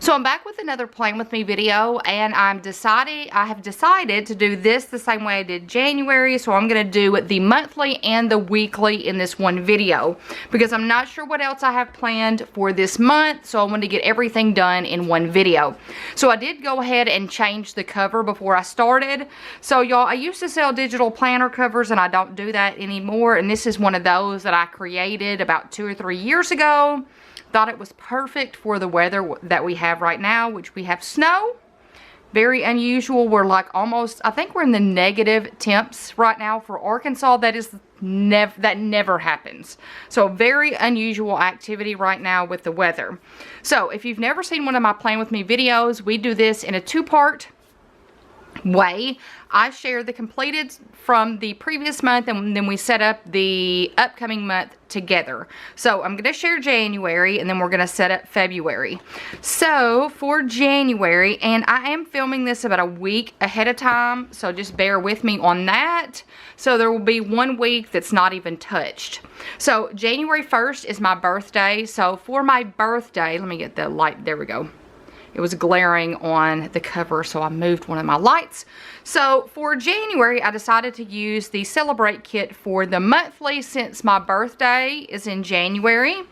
So I'm back with another Plan With Me video, and I have decided to do this the same way I did January. So I'm going to do the monthly and the weekly in this one video because I'm not sure what else I have planned for this month. So I wanted to get everything done in one video. So I did go ahead and change the cover before I started. So y'all, I used to sell digital planner covers and I don't do that anymore. And this is one of those that I created about 2 or 3 years ago. Thought it was perfect for the weather that we have right now, which we have snow. Very unusual. We're like almost, I think we're in the negative temps right now for Arkansas. That never happens. So very unusual activity right now with the weather. So if you've never seen one of my Plan With Me videos, we do this in a 2-part way. I share the completed from the previous month and then we set up the upcoming month together. So I'm going to share January and then we're going to set up February. So for January, and I am filming this about a week ahead of time, so just bear with me on that. So there will be 1 week that's not even touched. So January 1st is my birthday. So for my birthday, let me get the light, there we go. It was glaring on the cover, so I moved one of my lights. So for January, I decided to use the Celebrate kit for the monthly since my birthday is in January.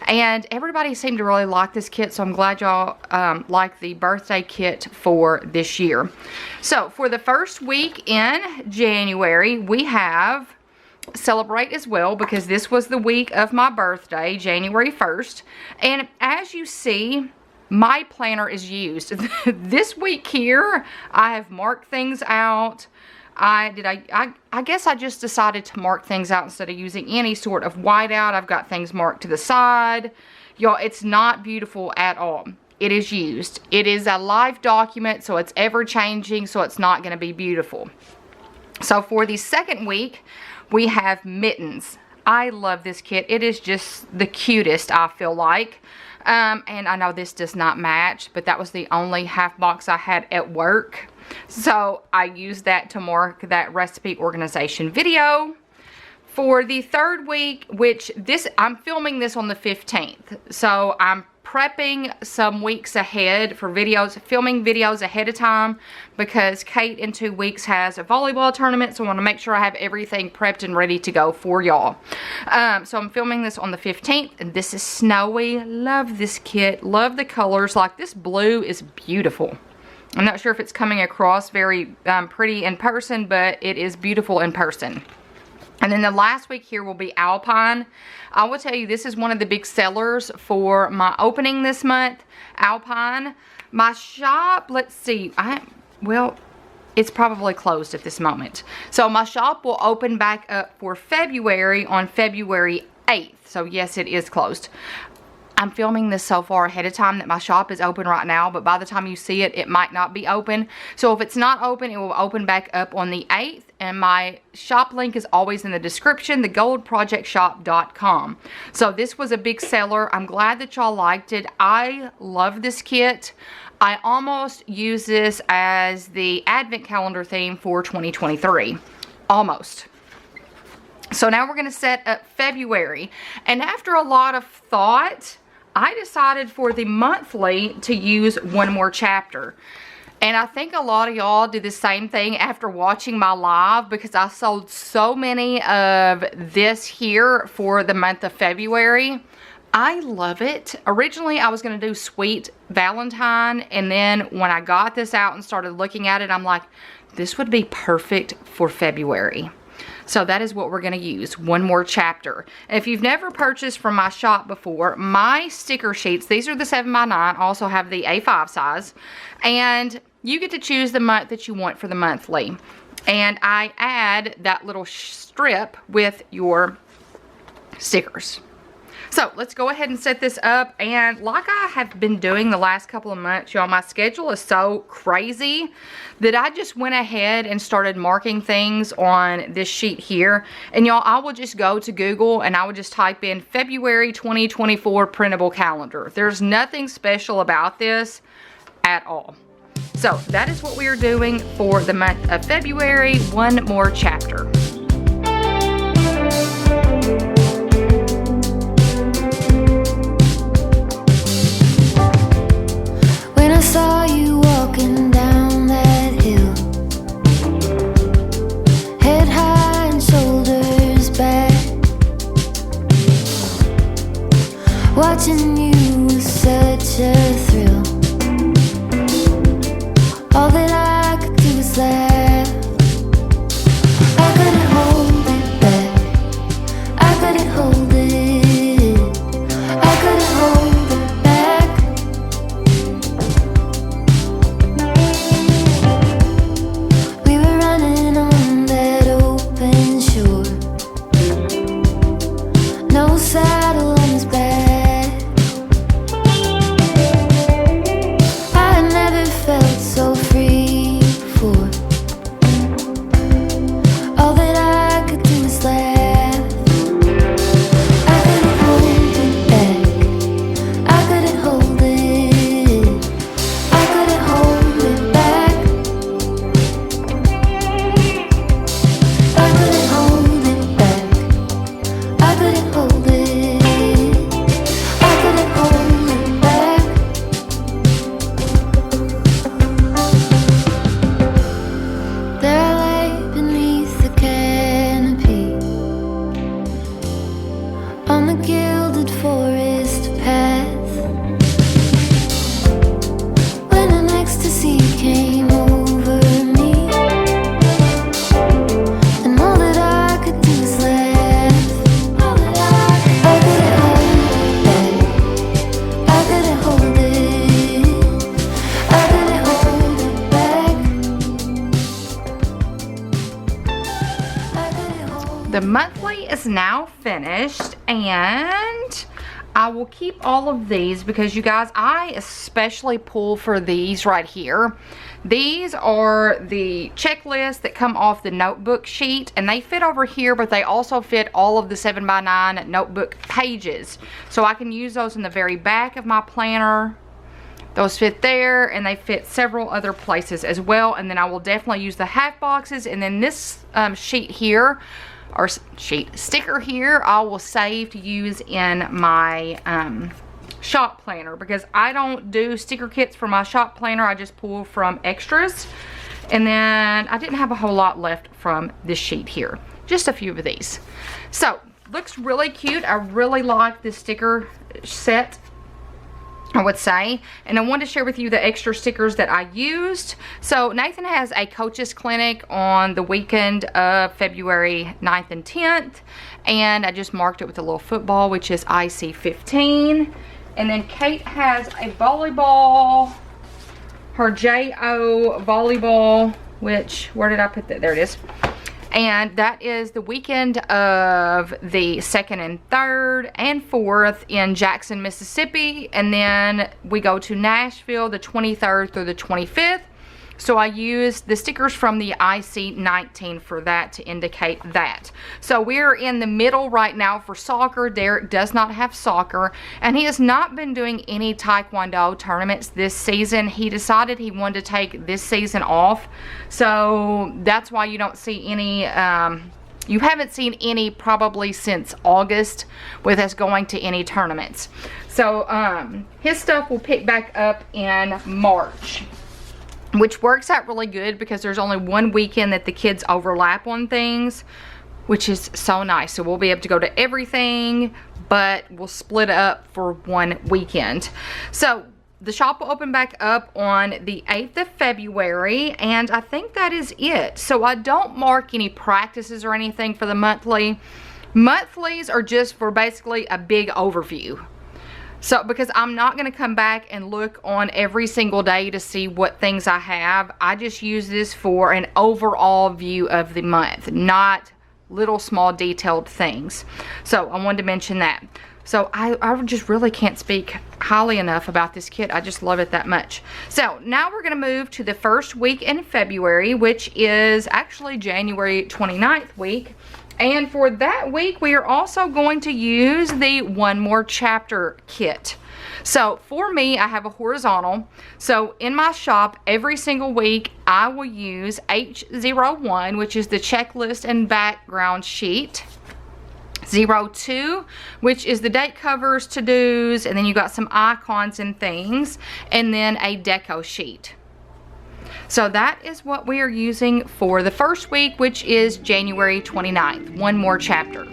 And everybody seemed to really like this kit, so I'm glad y'all like the birthday kit for this year. So for the first week in January, we have Celebrate as well because this was the week of my birthday, January 1st. And as you see, my planner is used. This week here, I have marked things out. I guess I just decided to mark things out instead of using any sort of whiteout. I've got things marked to the side. Y'all, it's not beautiful at all. It is used. It is a live document, so it's ever changing, so it's not going to be beautiful. So for the second week, we have mittens. I love this kit. It is just the cutest, I feel like. And I know this does not match, but that was the only half box I had at work. So I used that to mark that recipe organization video. For the third week, which I'm filming this on the 15th. So I'm prepping some weeks ahead for videos, filming videos ahead of time because Kate in 2 weeks has a volleyball tournament, so I want to make sure I have everything prepped and ready to go for y'all. So I'm filming this on the 15th, and this is snowy. Love this kit. Love the colors. Like, this blue is beautiful. I'm not sure if it's coming across very pretty in person, but it is beautiful in person. And then the last week here will be Alpine. I will tell you, this is one of the big sellers for my opening this month, Alpine. My shop, let's see, well, it's probably closed at this moment. So my shop will open back up for February on February 8th. So yes, it is closed. I'm filming this so far ahead of time that my shop is open right now, but by the time you see it, it might not be open. So if it's not open, it will open back up on the 8th, and my shop link is always in the description, thegoldprojectshop.com. So this was a big seller. I'm glad that y'all liked it. I love this kit. I almost use this as the advent calendar theme for 2023. Almost. So now we're going to set up February. And after a lot of thought, I decided for the monthly to use one more chapter. And I think a lot of y'all do the same thing after watching my live because I sold so many of this here for the month of February. I love it. Originally, I was going to do Sweet Valentine. And then when I got this out and started looking at it, I'm like, this would be perfect for February. So that is what we're going to use, one more chapter. If you've never purchased from my shop before, my sticker sheets, these are the 7x9, also have the A5 size, and you get to choose the month that you want for the monthly. And I add that little strip with your stickers. So let's go ahead and set this up. And like I have been doing the last couple of months, y'all, my schedule is so crazy that I just went ahead and started marking things on this sheet here. And y'all, I will just go to Google and I will just type in February 2024 printable calendar. There's nothing special about this at all. So that is what we are doing for the month of February, one more chapter. monthly is now finished, and I will keep all of these because, you guys, I especially pull for these right here. These are the checklists that come off the notebook sheet, and they fit over here, but they also fit all of the 7x9 notebook pages. So I can use those in the very back of my planner. Those fit there, and they fit several other places as well. And then I will definitely use the half boxes, and then this sheet here, or sticker here, I will save to use in my shop planner, because I don't do sticker kits for my shop planner. I just pull from extras. And then I didn't have a whole lot left from this sheet here, just a few of these. So looks really cute. I really like this sticker set, I would say. And I wanted to share with you the extra stickers that I used. So Nathan has a coaches clinic on the weekend of February 9th and 10th. And I just marked it with a little football, which is IC15. And then Kate has a volleyball, her JO volleyball, which, where did I put that? There it is. And that is the weekend of the 2nd and 3rd and 4th in Jackson, Mississippi. And then we go to Nashville the 23rd through the 25th. So I used the stickers from the IC19 for that to indicate that. So we're in the middle right now for soccer. Derek does not have soccer, and he has not been doing any Taekwondo tournaments this season. He decided he wanted to take this season off. So that's why you don't see any, you haven't seen any probably since August with us going to any tournaments. So his stuff will pick back up in March, which works out really good because there's only one weekend that the kids overlap on things, which is so nice. So we'll be able to go to everything, but we'll split up for one weekend. So the shop will open back up on the 8th of February, and I think that is it. So I don't mark any practices or anything for the monthly. Monthlies are just for basically a big overview. So, because I'm not going to come back and look on every single day to see what things I have. I just use this for an overall view of the month, not little small detailed things. So, I wanted to mention that. So, I just really can't speak highly enough about this kit. I just love it that much. So, now we're going to move to the first week in February, which is actually January 29th week. And for that week, we are also going to use the One More Chapter kit. So for me, I have a horizontal. So in my shop, every single week, I will use H01, which is the checklist and background sheet. 02, which is the date covers, to-dos, and then you got some icons and things, and then a deco sheet. So that is what we are using for the first week, which is January 29th. One More Chapter.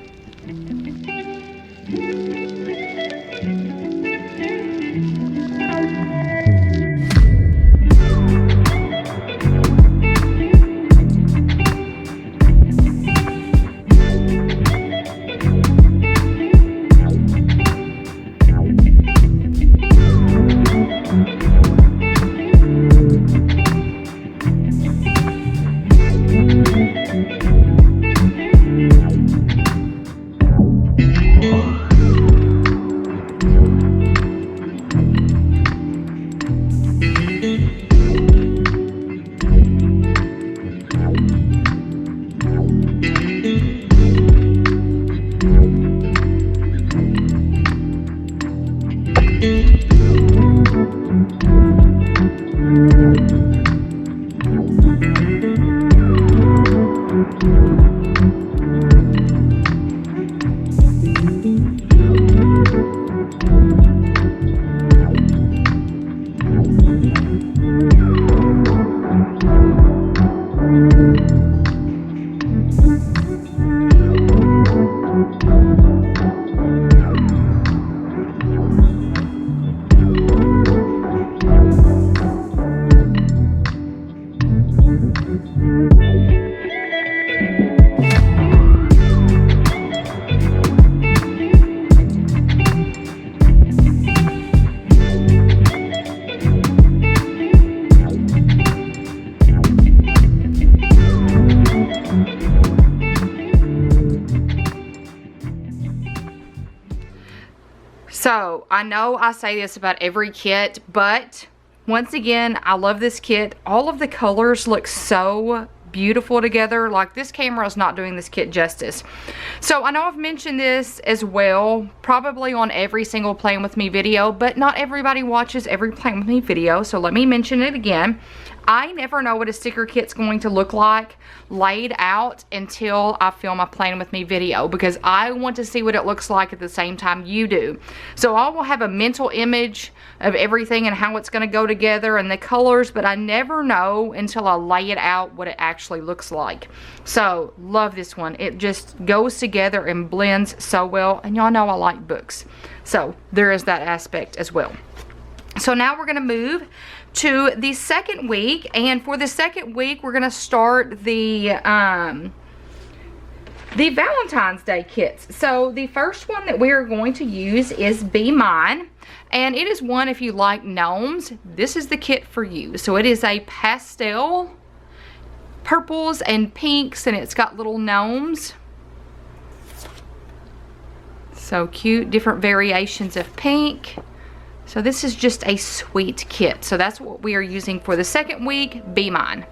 So I know I say this about every kit, but once again, I love this kit. All of the colors look so beautiful together. Like, this camera is not doing this kit justice. So I know I've mentioned this as well, probably on every single Playing With Me video, but not everybody watches every Playing With Me video, so let me mention it again. I never know what a sticker kit's going to look like laid out until I film a Playing With Me video, because I want to see what it looks like at the same time you do. So I will have a mental image of everything and how it's going to go together and the colors, but I never know until I lay it out what it actually looks like. So love this one. It just goes together and blends so well, and y'all know I like books, so there is that aspect as well. So now we're going to move to the second week, and for the second week we're going to start the Valentine's Day kits. So the first one that we are going to use is Be Mine, and it is one if you like gnomes. This is the kit for you. So it is a pastel purples and pinks, and it's got little gnomes. So cute, different variations of pink. So this is just a sweet kit. So that's what we are using for the second week, Be Mine.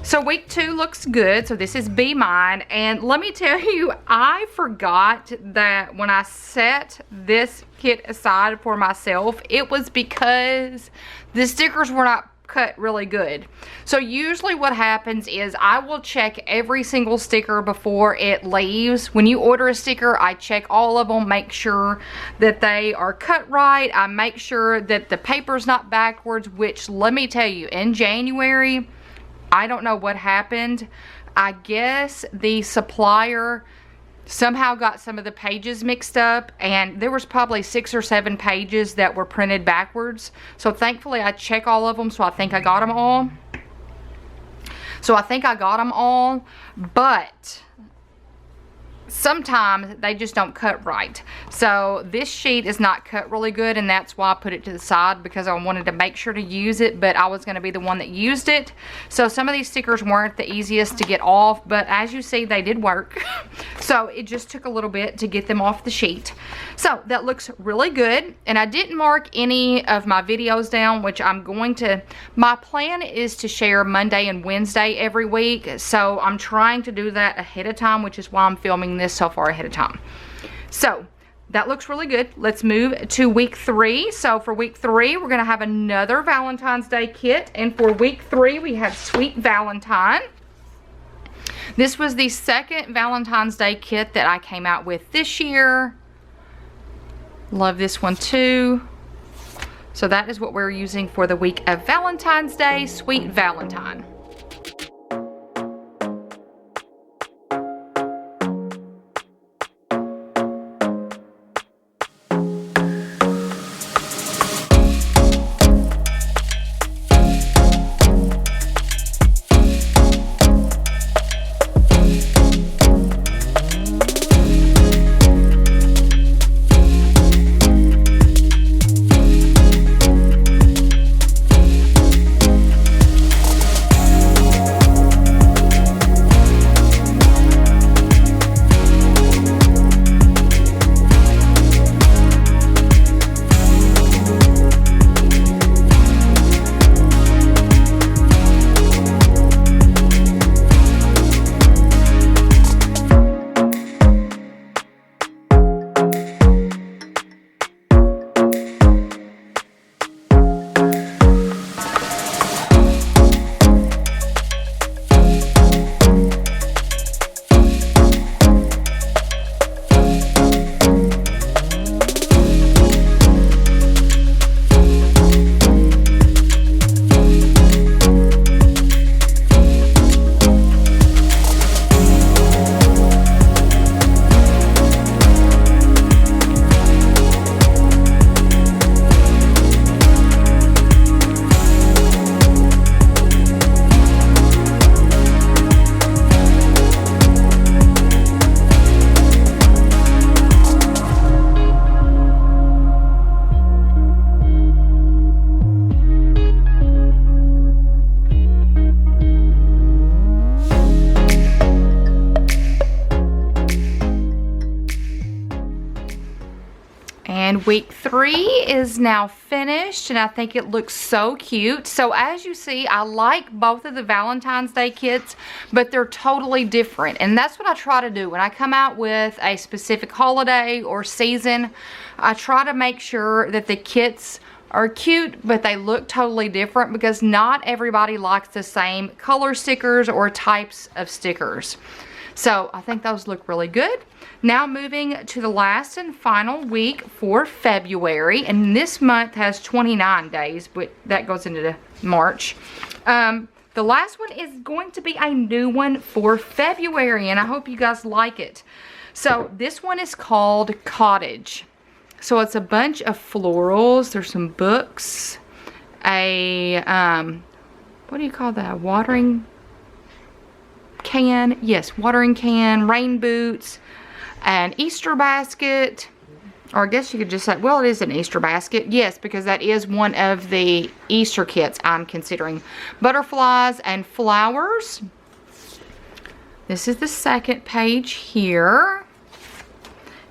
So week 2 looks good. So this is Be Mine, and let me tell you, I forgot that when I set this kit aside for myself, it was because the stickers were not cut really good. So usually what happens is I will check every single sticker before it leaves. When you order a sticker, I check all of them, make sure that they are cut right. I make sure that the paper's not backwards, which, let me tell you, in January, I don't know what happened. I guess the supplier somehow got some of the pages mixed up, and there was probably 6 or 7 pages that were printed backwards. So thankfully I check all of them, so I think I got them all. But sometimes they just don't cut right. So this sheet is not cut really good, and that's why I put it to the side, because I wanted to make sure to use it, but I was going to be the one that used it. So some of these stickers weren't the easiest to get off, but as you see, they did work. So it just took a little bit to get them off the sheet. So that looks really good, and I didn't mark any of my videos down, which I'm going to. My plan is to share Monday and Wednesday every week, so I'm trying to do that ahead of time, which is why I'm filming this so far ahead of time. So that looks really good. Let's move to week 3. So for week 3, we're going to have another Valentine's Day kit, and for week 3 we have Sweet Valentine. This was the second Valentine's Day kit that I came out with this year. Love this one too. So that is what we're using for the week of Valentine's Day, Sweet Valentine. And week 3 is now finished, and I think it looks so cute. So as you see, I like both of the Valentine's Day kits, but they're totally different. And that's what I try to do when I come out with a specific holiday or season. I try to make sure that the kits are cute, but they look totally different, because not everybody likes the same color stickers or types of stickers. So I think those look really good. Now moving to the last and final week for February, and this month has 29 days, but that goes into March. The last one is going to be a new one for February, and I hope you guys like it. So this one is called Cottage. So it's a bunch of florals. There's some books, a what do you call that? Watering can? Yes, watering can, rain boots, an Easter basket, or I guess you could just say, well, it is an Easter basket. Yes, because that is one of the Easter kits I'm considering. Butterflies and flowers. This is the second page here.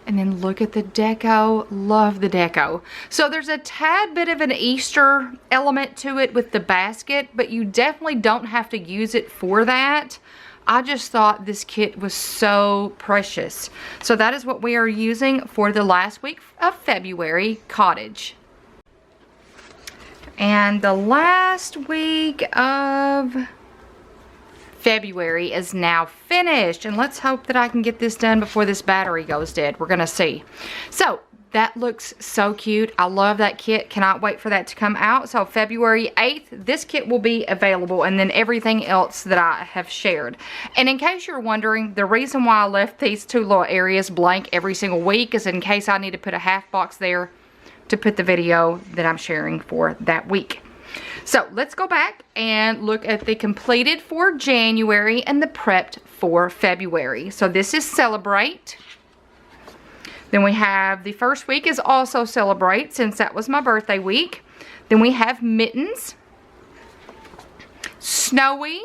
And then look at the deco. Love the deco. So there's a tad bit of an Easter element to it with the basket, but you definitely don't have to use it for that. I just thought this kit was so precious. So that is what we are using for the last week of February, Cottage. And the last week of February is now finished, and let's hope that I can get this done before this battery goes dead. We're gonna see. So that looks so cute. I love that kit. Cannot wait for that to come out. So February 8th, this kit will be available, and then everything else that I have shared. And in case you're wondering, the reason why I left these two little areas blank every single week is in case I need to put a half box there to put the video that I'm sharing for that week. So let's go back and look at the completed for January and the prepped for February. So this is Celebrate. Then we have the first week is also Celebrate, since that was my birthday week. Then we have Mittens, Snowy,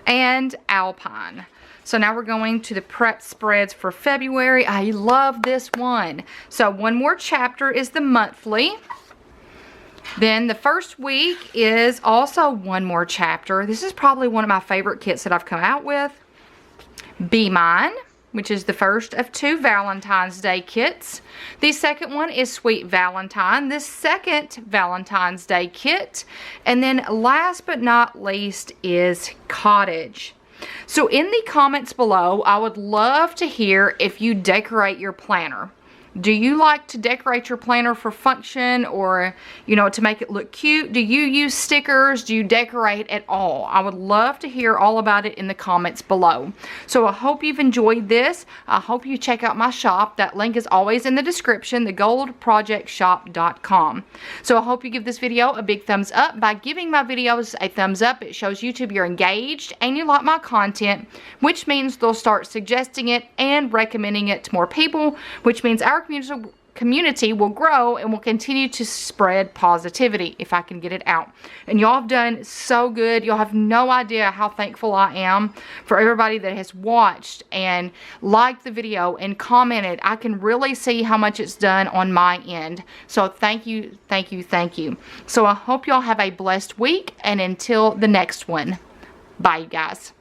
and Alpine. So now we're going to the prep spreads for February. I love this one. So one more chapter is the monthly. Then the first week is also one more chapter. This is probably one of my favorite kits that I've come out with. Be Mine, which is the first of 2 Valentine's Day kits. The second one is Sweet Valentine, the second Valentine's Day kit. And then last but not least is Cottage. So in the comments below, I would love to hear if you decorate your planner. Do you like to decorate your planner for function, or, you know, to make it look cute? Do you use stickers? Do you decorate at all? I would love to hear all about it in the comments below. So I hope you've enjoyed this. I hope you check out my shop. That link is always in the description, thegouldprojectshop.com. So I hope you give this video a big thumbs up. By giving my videos a thumbs up, it shows YouTube you're engaged and you like my content, which means they'll start suggesting it and recommending it to more people, which means our community will grow and will continue to spread positivity if I can get it out. And y'all have done so good. Y'all have no idea how thankful I am for everybody that has watched and liked the video and commented. I can really see how much it's done on my end. So thank you, thank you, thank you. So I hope y'all have a blessed week, and until the next one, bye you guys.